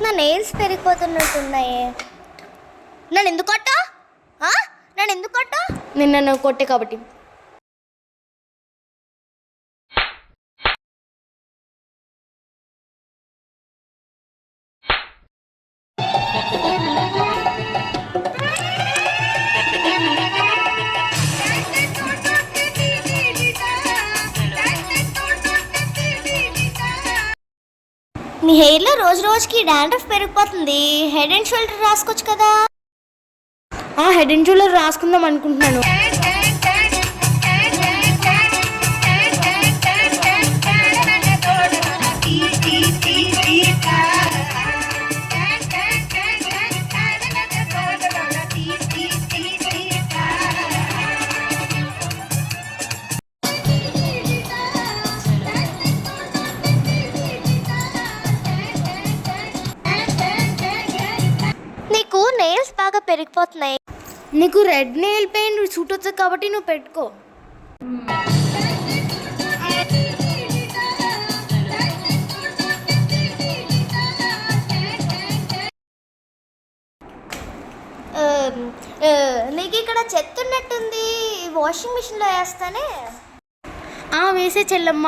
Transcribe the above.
నా నెయిల్స్ పెరిగిపోతున్నట్టున్నాయే. నన్ను ఎందుకు కొట్టా? నన్ను ఎందుకు కొట్టా? నిన్న నువ్వు కొట్టే కాబట్టి. నీ హెయిర్లో రోజు రోజుకి డాండ్రఫ్ పెరిగిపోతుంది. హెడ్ అండ్ షోల్డర్ రాసుకోవచ్చు కదా. హెడ్ అండ్ షోల్డర్ రాసుకుందాం అనుకుంటున్నాను. నీకు నెయిల్స్ బాగా పెరిగిపోతున్నాయి. నీకు రెడ్ నెయిల్ పెయింట్ సూట్ అవుతుంది కాబట్టి నువ్వు పెట్టుకో. నీకు ఇక్కడ చెత్త ఉన్నట్టుంది. వాషింగ్ మిషన్లో వేస్తానే. వేసే చెల్లమ్మ.